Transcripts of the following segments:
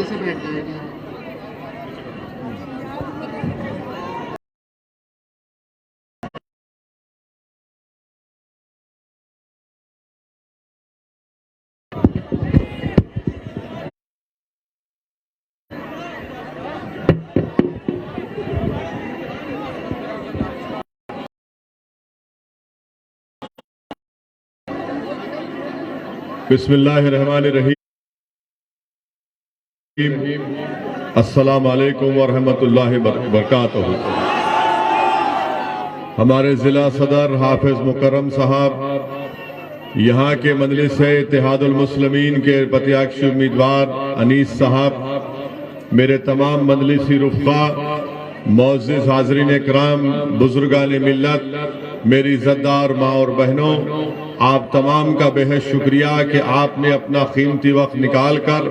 ऐसे बैठ जाएगा। बिस्मिल्लाहिर्रहमानिर्रहीम। अस्सलाम वालेकुम व रहमतुल्लाहि व बरकातहू। हमारे ज़िला सदर हाफिज मुकर्रम साहब, यहाँ के मजलिस इत्तेहादुल मुस्लिमीन के प्रत्याशी उम्मीदवार अनीस साहब, मेरे तमाम मजलिसी रुफ़ा, मुअज़्ज़िज़ हाज़रीन इकराम, बुजुर्गान मिल्लत, मेरी इज़्ज़तदार माँ और बहनों, आप तमाम का बेहद शुक्रिया कि आपने अपना कीमती वक्त निकाल कर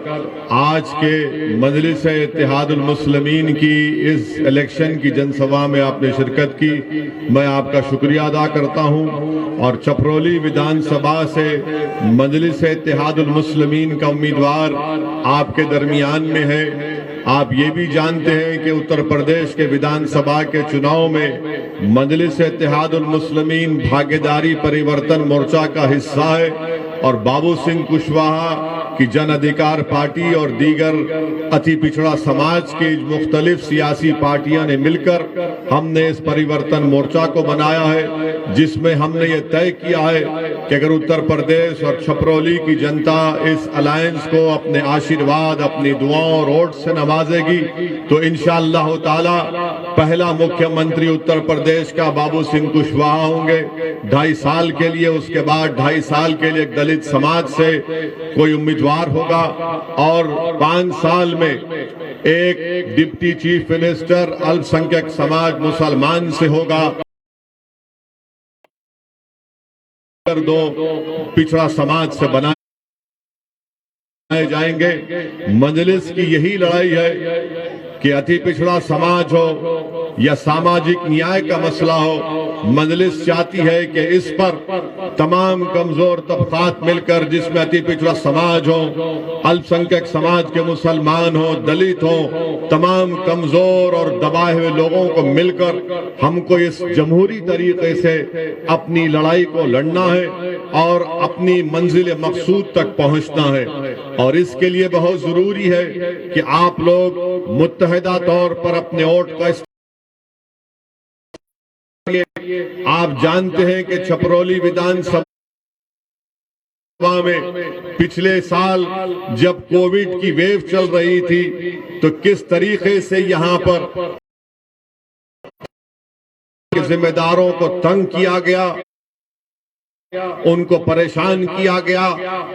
आज के मजलिस इत्तेहादुल मुस्लिमीन की इस इलेक्शन की जनसभा में आपने शिरकत की। मैं आपका शुक्रिया अदा करता हूं। और छपरौली विधानसभा से मजलिस इत्तेहादुल मुस्लिमीन का उम्मीदवार आपके दरमियान में है। आप ये भी जानते हैं कि उत्तर प्रदेश के विधानसभा के चुनाव में मजलिस इत्तेहादुल मुस्लिमीन भागीदारी परिवर्तन मोर्चा का हिस्सा है और बाबू सिंह कुशवाहा की जन अधिकार पार्टी और दीगर अति पिछड़ा समाज की मुख्तलिफ सियासी पार्टियां ने मिलकर हमने इस परिवर्तन मोर्चा को बनाया है, जिसमें हमने ये तय किया है कि अगर उत्तर प्रदेश और छपरौली की जनता इस अलायंस को अपने आशीर्वाद, अपनी दुआओं और वोट से नवाजेगी तो इंशाअल्लाह ताला पहला मुख्यमंत्री उत्तर प्रदेश का बाबू सिंह कुशवाहा होंगे 2.5 साल के लिए। उसके बाद 2.5 साल के लिए दलित समाज से कोई उम्मीदवार होगा और 5 साल में एक डिप्टी चीफ मिनिस्टर अल्पसंख्यक समाज मुसलमान से होगा, 2 पिछड़ा समाज से बनाए जाएंगे। मजलिस की यही लड़ाई है कि अति पिछड़ा समाज हो या सामाजिक न्याय का मसला हो, मजलिस चाहती है कि इस पर तमाम कमजोर तबकात मिलकर, जिसमें अति पिछड़ा समाज हो, अल्पसंख्यक समाज के मुसलमान हो, दलित हो, तमाम कमजोर और दबाए हुए लोगों को मिलकर हमको इस जमहूरी तरीके से अपनी लड़ाई को लड़ना है और अपनी मंजिल मकसूद तक पहुंचना है। और इसके लिए बहुत जरूरी है कि आप लोग मुत्तहिदा तौर पर अपने वोट का आप जानते हैं कि छपरौली विधानसभा में पिछले साल जब कोविड की वेव चल रही थी तो किस तरीके से यहां पर जिम्मेदारों को तंग किया गया, उनको परेशान किया गया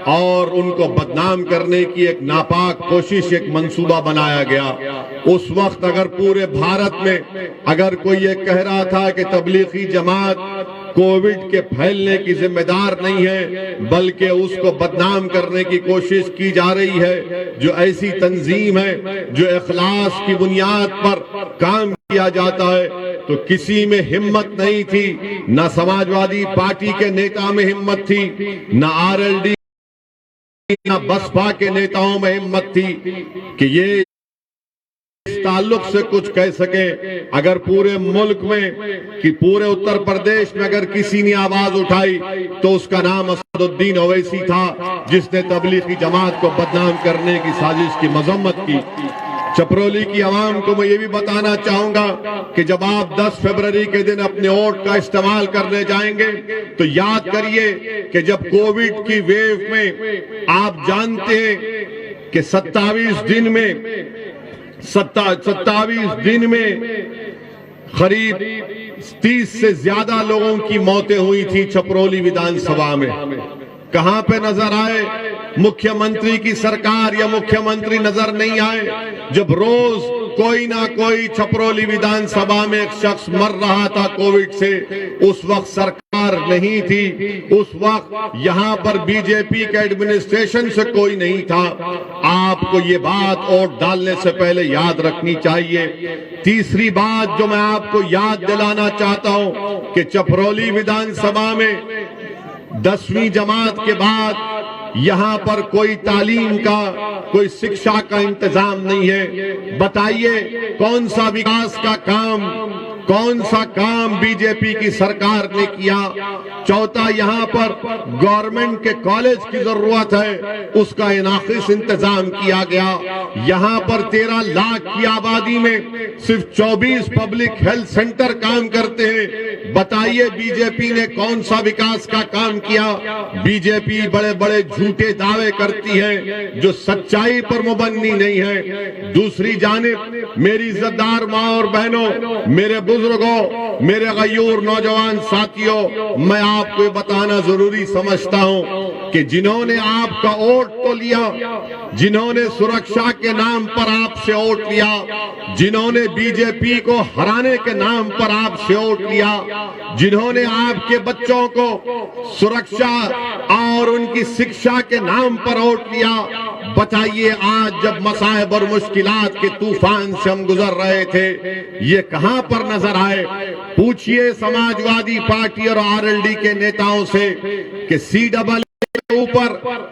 और उनको बदनाम करने की एक नापाक कोशिश, एक मंसूबा बनाया गया। उस वक्त अगर पूरे भारत में अगर कोई ये कह रहा था कि तबलीगी जमात कोविड के फैलने की जिम्मेदार नहीं है बल्कि उसको बदनाम करने की कोशिश की जा रही है, जो ऐसी तंजीम है जो इखलास की बुनियाद पर काम किया जाता है, तो किसी में हिम्मत नहीं थी, न समाजवादी पार्टी के नेता में हिम्मत थी, न आरएलडी न बसपा के नेताओं में हिम्मत थी कि ये इस ताल्लुक से कुछ कह सके। अगर पूरे मुल्क में कि पूरे उत्तर प्रदेश में अगर किसी ने आवाज उठाई तो उसका नाम असदुद्दीन ओवैसी था, जिसने तबलीगी जमात को बदनाम करने की साजिश की मजम्मत की। छपरौली की आवाम को मैं ये भी बताना चाहूंगा कि जब आप 10 फरवरी के दिन अपने वोट का इस्तेमाल करने जाएंगे तो याद करिए कि जब कोविड की वेव में आप जानते हैं कि 27 दिन में करीब 30 से ज्यादा लोगों की मौतें हुई थी छपरौली विधानसभा में। कहां पे नजर आए मुख्यमंत्री की सरकार या मुख्यमंत्री नजर नहीं आए जब रोज कोई ना कोई छपरौली विधानसभा में एक शख्स मर रहा था कोविड से। उस वक्त सरकार नहीं थी, उस वक्त यहां पर बीजेपी के एडमिनिस्ट्रेशन से कोई नहीं था। आपको ये बात वोट डालने से पहले याद रखनी चाहिए। तीसरी बात जो मैं आपको याद दिलाना चाहता हूं कि छपरौली विधानसभा में 10वीं जमात के बाद यहाँ पर कोई तालीम का, कोई शिक्षा का इंतजाम नहीं है। बताइए कौन सा विकास का काम, कौन सा काम बीजेपी की सरकार ने किया। चौथा, यहाँ पर गवर्नमेंट के कॉलेज की जरूरत है, उसका नाकिस इंतजाम किया गया। यहाँ पर 13 लाख की आबादी में सिर्फ 24 पब्लिक हेल्थ सेंटर काम करते हैं। बताइए बीजेपी ने कौन सा विकास का काम किया। बीजेपी बड़े बड़े झूठे दावे करती है जो सच्चाई पर मुबन्नी नहीं है। दूसरी जानिब मेरी इज्जतदार माँ और बहनों, मेरे बुजुर्गों, मेरे गयूर नौजवान साथियों, मैं आपको ये बताना जरूरी समझता हूं कि जिन्होंने आपका वोट तो लिया, जिन्होंने सुरक्षा के नाम पर आपसे वोट लिया, जिन्होंने बीजेपी को हराने के नाम पर आपसे वोट लिया, जिन्होंने आपके बच्चों को सुरक्षा और उनकी शिक्षा के नाम पर वोट लिया, बताइए आज जब मसाइब और मुश्किलात के तूफान से हम गुजर रहे थे, ये कहां पर नजर आए। पूछिए समाजवादी पार्टी और आरएलडी के नेताओं से कि CAA के ऊपर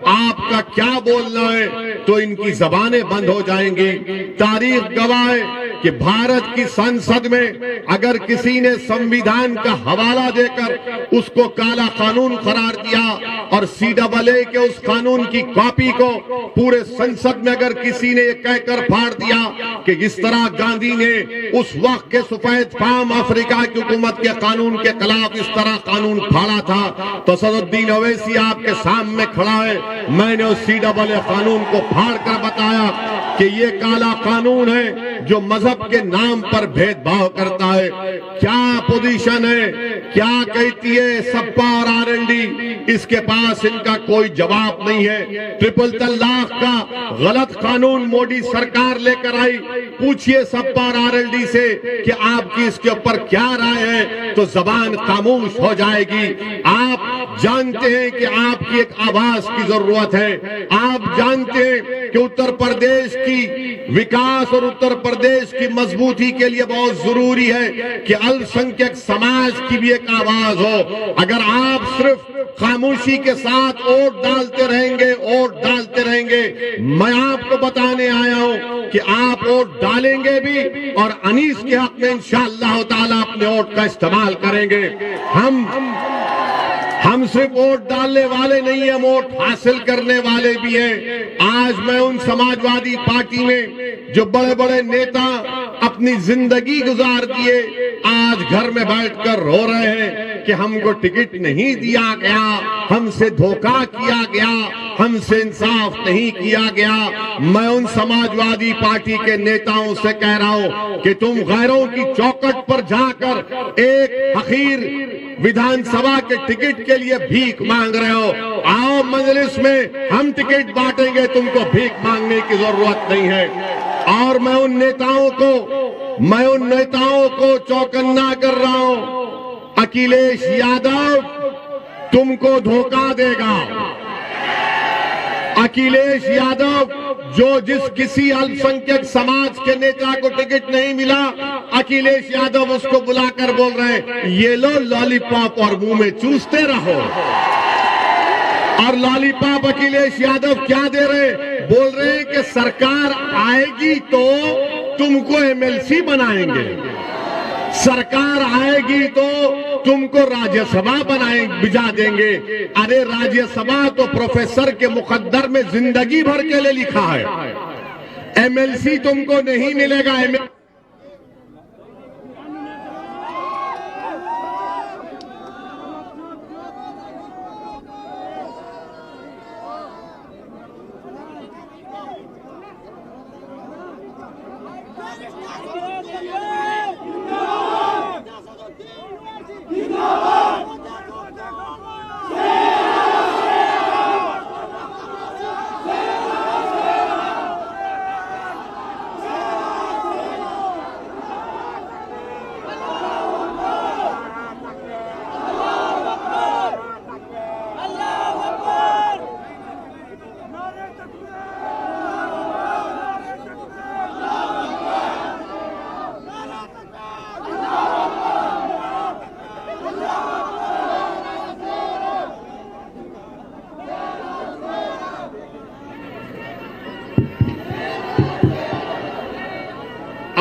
आपका क्या बोलना है, तो इनकी जबानें बंद हो जाएंगी। तारीख गवाह है कि भारत की संसद में अगर किसी ने संविधान का हवाला देकर उसको काला कानून करार दिया और CAA के उस कानून की कॉपी को पूरे संसद में अगर किसी ने ये कहकर फाड़ दिया कि इस तरह गांधी ने उस वक्त के सफेद फाम अफ्रीका की हुकूमत के कानून के खिलाफ इस तरह कानून फाड़ा था, तो सदुद्दीन ओवैसी आपके सामने खड़ा है। मैंने उस CAA कानून को फाड़ कर बताया कि ये काला कानून है जो मजहब के नाम पर भेदभाव करता है। क्या पोजीशन है, क्या कहती है सपा और आरएलडी, इसके पास इनका कोई जवाब नहीं है। ट्रिपल तलाक का गलत कानून मोदी सरकार लेकर आई। पूछिए सपा और आरएलडी से कि आपकी इसके ऊपर क्या राय है, तो जबान खामोश हो जाएगी। आप जानते हैं कि आपकी एक आवाज की जरूरत है। आप जानते हैं कि उत्तर प्रदेश की विकास और उत्तर प्रदेश की मजबूती के लिए बहुत जरूरी है कि अल्पसंख्यक समाज की भी एक आवाज हो। अगर आप सिर्फ खामोशी के साथ वोट डालते रहेंगे, वोट डालते रहेंगे, मैं आपको बताने आया हूं कि आप वोट डालेंगे भी और अनीस के हक में इंशाअल्लाह ताला अपने वोट का इस्तेमाल करेंगे। हम सिर्फ वोट डालने वाले नहीं है, वोट हासिल करने वाले भी हैं। आज मैं उन समाजवादी पार्टी में जो बड़े बड़े नेता अपनी जिंदगी गुजार दिए, आज घर में बैठकर रो रहे हैं कि हमको टिकट नहीं दिया गया, हमसे धोखा किया गया, हमसे इंसाफ नहीं किया गया। मैं उन समाजवादी पार्टी के नेताओं से कह रहा हूं कि तुम गैरों की चौखट पर जाकर एक हकीर विधानसभा के टिकट के लिए भीख मांग रहे हो। आओ मजलिस में हम टिकट बांटेंगे, तुमको भीख मांगने की जरूरत नहीं है। और मैं उन नेताओं को चौकन्ना कर रहा हूं, अखिलेश यादव तुमको धोखा देगा। अखिलेश यादव जिस किसी अल्पसंख्यक समाज के नेता को टिकट नहीं मिला, अखिलेश यादव उसको बुलाकर बोल रहे हैं ये लो लॉलीपॉप और मुंह में चूसते रहो। और लॉलीपॉप अखिलेश यादव क्या दे रहे, बोल रहे हैं कि सरकार आएगी तो तुमको MLC बनाएंगे, सरकार आएगी तो तुमको राज्यसभा भिजा देंगे। अरे राज्यसभा तो प्रोफेसर के मुकद्दर में जिंदगी भर के लिए लिखा है, MLC तुमको नहीं मिलेगा।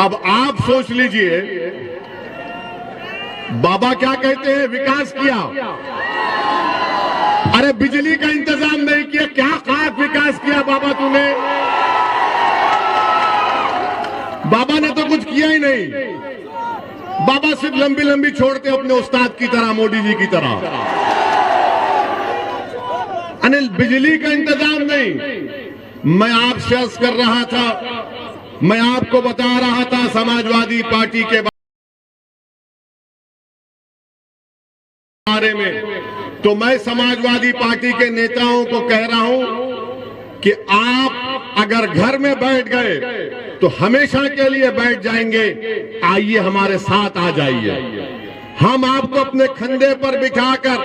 अब आप सोच लीजिए, बाबा क्या कहते हैं, विकास किया। अरे बिजली का इंतजाम नहीं किया, क्या खाक विकास किया बाबा तूने? बाबा ने तो कुछ किया ही नहीं। बाबा सिर्फ लंबी लंबी छोड़ते अपने उस्ताद की तरह, मोदी जी की तरह। अनिल, बिजली का इंतजाम नहीं। मैं आपसे अर्ज कर रहा था, मैं आपको बता रहा था समाजवादी पार्टी के बारे में, तो मैं समाजवादी पार्टी के नेताओं को कह रहा हूं कि आप अगर घर में बैठ गए तो हमेशा के लिए बैठ जाएंगे। आइए हमारे साथ आ जाइए, हम आपको अपने कंधे पर बिठाकर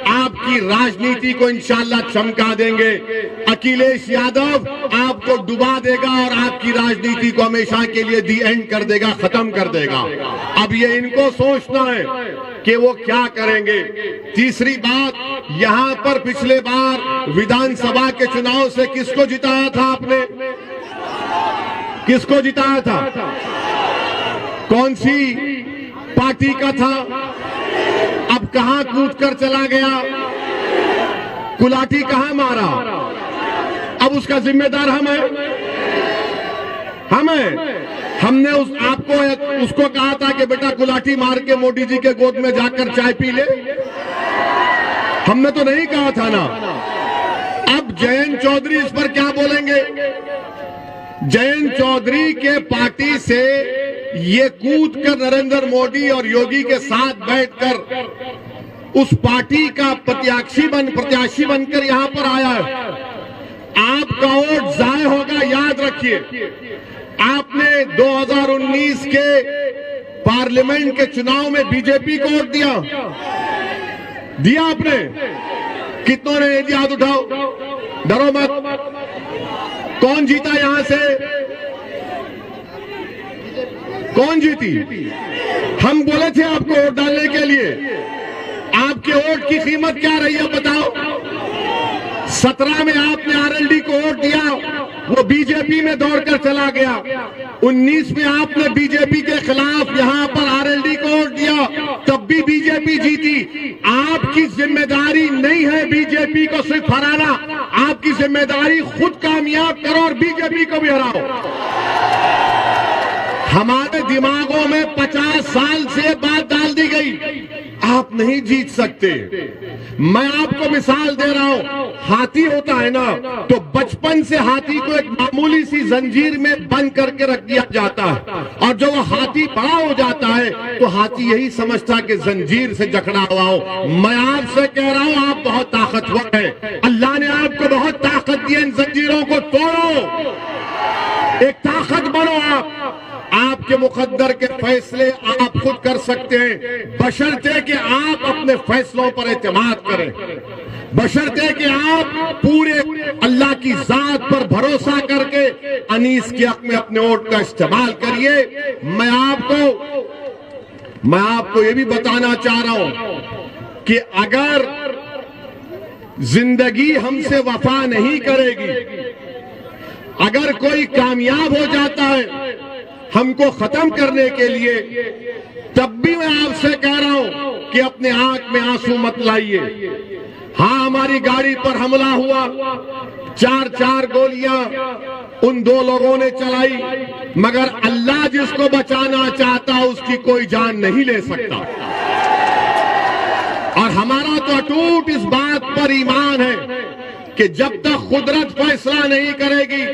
आपकी राजनीति को इंशाल्लाह चमका देंगे। अखिलेश यादव आपको डुबा देगा और आपकी राजनीति को हमेशा के लिए दी एंड कर देगा, खत्म कर देगा। अब ये इनको सोचना है कि वो क्या करेंगे। तीसरी बात, यहां पर पिछले बार विधानसभा के चुनाव से किसको जिताया था आपने? किसको जिताया था? कौन सी पार्टी का था? अब कहां कूद कर चला गया? कुलाटी कहां मारा? अब उसका जिम्मेदार हम हैं। हमने आपको उसको कहा था कि बेटा कुलाटी मार के मोदी जी के गोद में जाकर चाय पी ले। हमने तो नहीं कहा था ना। अब जयंत चौधरी इस पर क्या बोलेंगे? जयंत चौधरी के पार्टी से ये कूद कर नरेंद्र मोदी और योगी के साथ बैठकर उस पार्टी का प्रत्याशी बनकर यहां पर आया है। आपका वोट जाय होगा, याद रखिए। आपने 2019 के पार्लियामेंट के चुनाव में बीजेपी को वोट दिया आपने? कितनों ने दिया? हाथ उठाओ, डरो मत। कौन जीता यहां से? कौन जीती? हम बोले थे आपको वोट डालने के लिए। आपके वोट की कीमत क्या रही है बताओ? 17 में आपने आरएलडी को वोट दिया, वो बीजेपी में दौड़कर चला गया। 19 में आपने बीजेपी के खिलाफ यहां पर आरएलडी को वोट दिया, तब भी बीजेपी जीती। आपकी जिम्मेदारी नहीं है बीजेपी को सिर्फ हराना, आपकी जिम्मेदारी खुद कामयाब करो और बीजेपी को भी हराओ। हमारे दिमागों में 50 साल से बात डाल दी गई, आप नहीं जीत सकते। मैं आपको मिसाल दे रहा हूं, हाथी होता है ना, तो बचपन से हाथी को एक मामूली सी जंजीर में बंद करके रख दिया जाता है, और जब वो हाथी बड़ा हो जाता है तो हाथी यही समझता कि जंजीर से जकड़ा हुआ हो। मैं आपसे कह रहा हूं, आप बहुत ताकतवर हैं। अल्लाह ने आपको बहुत ताकत दी है, इन जंजीरों को तोड़ो, एक ताकत बनो। आपके मुकद्दर के फैसले आप खुद कर सकते हैं, बशर्ते कि आप अपने फैसलों पर एतमाद करें, बशर्ते कि आप पूरे अल्लाह की जात पर भरोसा करके अनीस के हक में अपने वोट का इस्तेमाल करिए। मैं आपको ये भी बताना चाह रहा हूं कि अगर जिंदगी हमसे वफा नहीं करेगी, अगर कोई कामयाब हो जाता है हमको खत्म करने के लिए, तब भी मैं आपसे कह रहा हूं कि अपने आंख में आंसू मत लाइए। हां, हमारी गाड़ी पर हमला हुआ, 4 गोलियां उन 2 लोगों ने चलाई, मगर अल्लाह जिसको बचाना चाहता उसकी कोई जान नहीं ले सकता। और हमारा तो अटूट इस बात पर ईमान है कि जब तक कुदरत फैसला नहीं करेगी,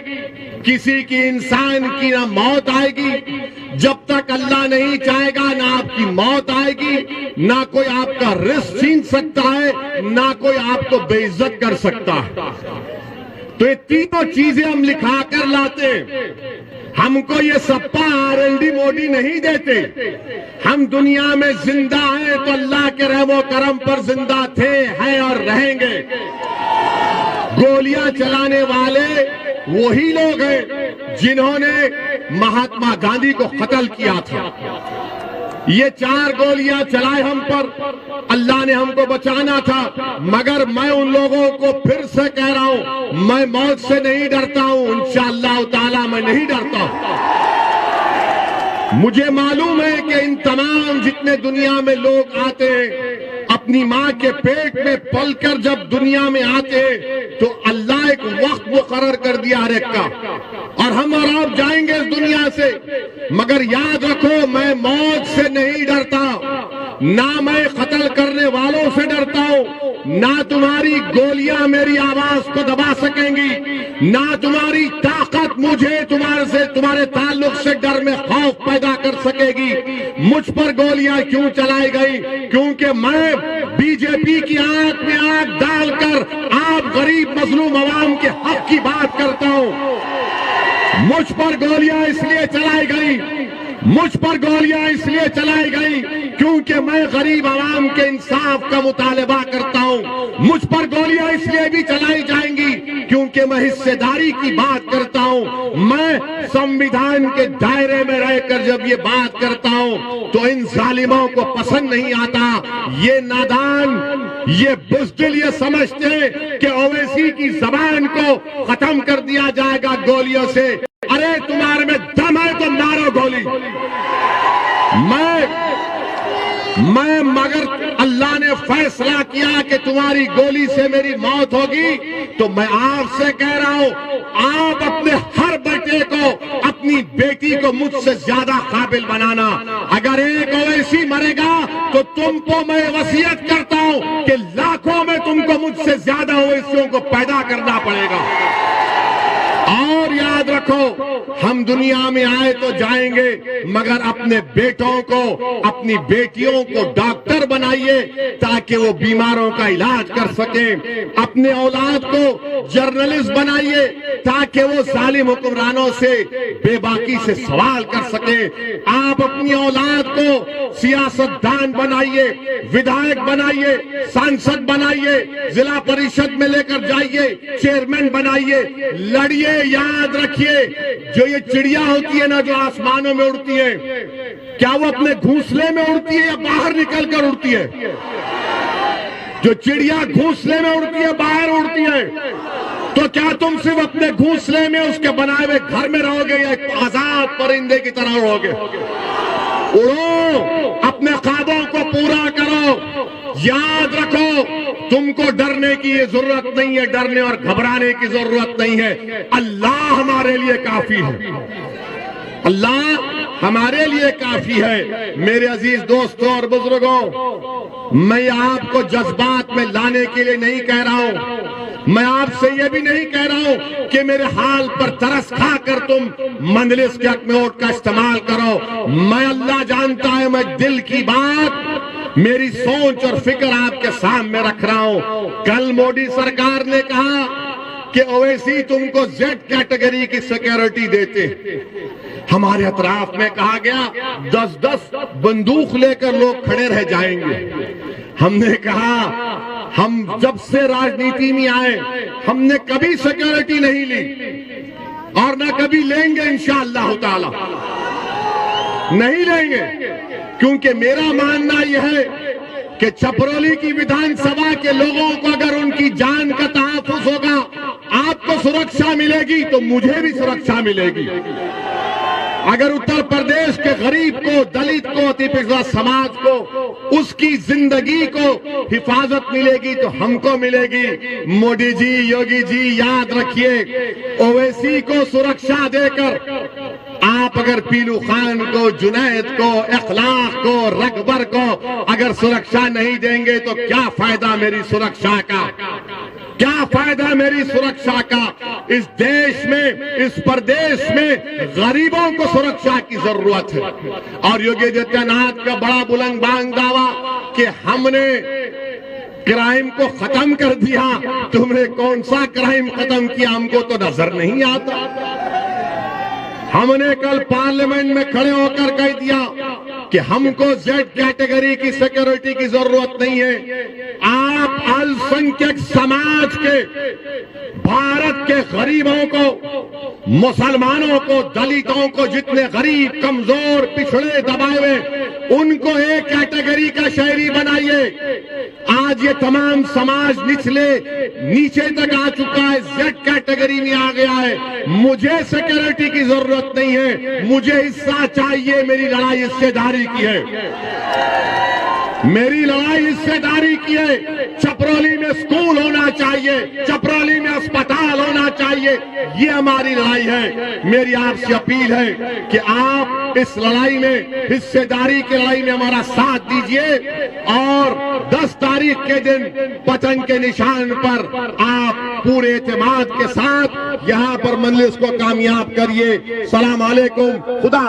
किसी की इंसान की ना मौत आएगी, जब तक अल्लाह नहीं चाहेगा ना आपकी मौत आएगी, ना कोई आपका रिस्क छीन सकता है, ना कोई आपको बेइज्जत कर सकता है। तो ये तीनों चीजें हम लिखा कर लाते हैं। हमको ये सप्पा आरएलडी मोदी नहीं देते। हम दुनिया में जिंदा हैं तो अल्लाह के रहमो करम पर जिंदा थे, हैं और रहेंगे। गोलियां चलाने वाले वही लोग हैं जिन्होंने महात्मा गांधी को कत्ल किया था। ये 4 गोलियां चलाए हम पर, अल्लाह ने हमको बचाना था, मगर मैं उन लोगों को फिर से कह रहा हूं, मैं मौत से नहीं डरता हूं, इंशाअल्लाह ताला मैं नहीं डरता हूं। मुझे मालूम है कि इन तमाम जितने दुनिया में लोग आते हैं, अपनी माँ के पेट में पलकर जब दुनिया में आते हैं तो अल्लाह एक वक्त मुकर्रर कर दिया हर एक का, और हम और आप जाएंगे इस दुनिया से। मगर याद रखो, मैं मौत से नहीं डरता, ना मैं कत्ल करने वालों से डरता हूं, ना तुम्हारी गोलियां मेरी आवाज को दबा सकेंगी, ना तुम्हारी ताकत मुझे तुम्हारे ताल्लुक से डर में खौफ पैदा कर सकेगी। मुझ पर गोलियां क्यों चलाई गई? क्योंकि मैं बीजेपी की आंख में आंख डालकर आप गरीब मजलूम अवाम के हक की बात करता हूं। मुझ पर गोलियां इसलिए चलाई गई, मुझ पर गोलियां इसलिए चलाई गई क्योंकि मैं गरीब आवाम के इंसाफ का मुतालबा करता हूं। मुझ पर गोलियां इसलिए भी चलाई जाएंगी क्योंकि मैं हिस्सेदारी की बात करता हूं। मैं संविधान के दायरे में रहकर जब ये बात करता हूं तो इन जालिमों को पसंद नहीं आता। ये नादान, ये बुज़दिल ये समझते हैं कि ओवैसी की जबान को खत्म कर दिया जाएगा गोलियों से। अरे तुम्हारे में दम है तो मारो गोली। मैं मगर अल्लाह ने फैसला किया कि तुम्हारी गोली से मेरी मौत होगी, तो मैं आपसे कह रहा हूं, आप अपने हर बेटे को, अपनी बेटी को मुझसे ज्यादा काबिल बनाना। अगर एक ओवैसी मरेगा तो तुमको मैं वसीयत करता हूं कि लाखों में तुमको मुझसे ज्यादा ओवैसियों को पैदा करना पड़ेगा। और याद रखो, हम दुनिया में आए तो जाएंगे, मगर अपने बेटों को, अपनी बेटियों को डॉक्टर बनाइए ताकि वो बीमारों का इलाज कर सकें। अपने औलाद को जर्नलिस्ट बनाइए ताकि वो जालिम हुक्मरानों से बेबाकी से सवाल कर सकें। आप अपनी औलाद को सियासतदान बनाइए, विधायक बनाइए, सांसद बनाइए, जिला परिषद में लेकर जाइए, चेयरमैन बनाइए, लड़िए। याद रखिए, जो ये चिड़िया होती है ना, जो आसमानों में उड़ती है, क्या वो अपने घोंसले में उड़ती है या बाहर निकलकर उड़ती है? जो चिड़िया घोंसले में उड़ती है, बाहर उड़ती है, तो क्या तुम सिर्फ अपने घोंसले में, उसके बनाए हुए घर में रहोगे या एक आजाद परिंदे की तरह उड़ोगे? उड़ो, अपने ख्वाबों को पूरा करो। याद रखो, तुमको डरने की ये जरूरत नहीं है, डरने और घबराने की जरूरत नहीं है। अल्लाह हमारे लिए काफी है, अल्लाह हमारे लिए काफी है। मेरे अजीज दोस्तों और बुजुर्गों, मैं आपको जज्बात में लाने के लिए नहीं कह रहा हूं, मैं आपसे ये भी नहीं कह रहा हूं कि मेरे हाल पर तरस खाकर तुम मंजलिस के हक में वोट का इस्तेमाल करो। मैं, अल्लाह जानता है, मैं दिल की बात, मेरी सोच और फिक्र आपके सामने रख रहा हूं। कल मोदी सरकार ने कहा कि ओवैसी तुमको जेड कैटेगरी की सिक्योरिटी देते। हमारे अतराफ में कहा गया 10-10 बंदूक लेकर लोग खड़े रह जाएंगे। हमने कहा, हम जब से राजनीति में आए हमने कभी सिक्योरिटी नहीं ली और ना कभी लेंगे, इंशाअल्लाह ताला नहीं लेंगे, क्योंकि मेरा मानना यह है कि छपरौली की विधानसभा के लोगों को अगर उनकी जान का तहफ्फुज़ होगा, आपको सुरक्षा मिलेगी तो मुझे भी सुरक्षा मिलेगी। अगर उत्तर प्रदेश के गरीब को, दलित को, अति पिछड़ा समाज को उसकी जिंदगी को हिफाजत मिलेगी तो हमको मिलेगी। मोदी जी, योगी जी, याद रखिए, ओवैसी को सुरक्षा देकर आप अगर पीलू खान को, जुनैद को, इखलाक को, रकबर को अगर सुरक्षा नहीं देंगे तो क्या फायदा मेरी सुरक्षा का? क्या फायदा मेरी सुरक्षा का? इस देश में, इस प्रदेश में गरीबों को सुरक्षा की जरूरत है। और योगी आदित्यनाथ का बड़ा बुलंद बांग दावा कि हमने क्राइम को खत्म कर दिया। तुमने कौन सा क्राइम खत्म किया? हमको तो नजर नहीं आता। हमने कल पार्लियामेंट में खड़े होकर कह दिया कि हमको जेड कैटेगरी की सिक्योरिटी की जरूरत नहीं है। आप अल्पसंख्यक समाज के, भारत के गरीबों को, मुसलमानों को, दलितों को, जितने गरीब, कमजोर, पिछड़े, दबाए हुए, उनको एक कैटेगरी का शहरी बनाइए। आज ये तमाम समाज नीचे तक आ चुका है, जेड कैटेगरी में आ गया है। मुझे सिक्योरिटी की जरूरत नहीं है, मुझे हिस्सा चाहिए। मेरी लड़ाई हिस्सेदारी की है, मेरी लड़ाई हिस्सेदारी की है। चपरौली में स्कूल होना चाहिए, चपरौली में अस्पताल होना चाहिए, ये हमारी लड़ाई है। मेरी आपसे अपील है कि आप इस लड़ाई में, हिस्सेदारी की लड़ाई में हमारा साथ दीजिए और 10 तारीख के दिन पतंग के निशान पर आप पूरे एतमाद के साथ यहां पर मजलिस को कामयाब करिए। सलाम अलैकुम, खुदा।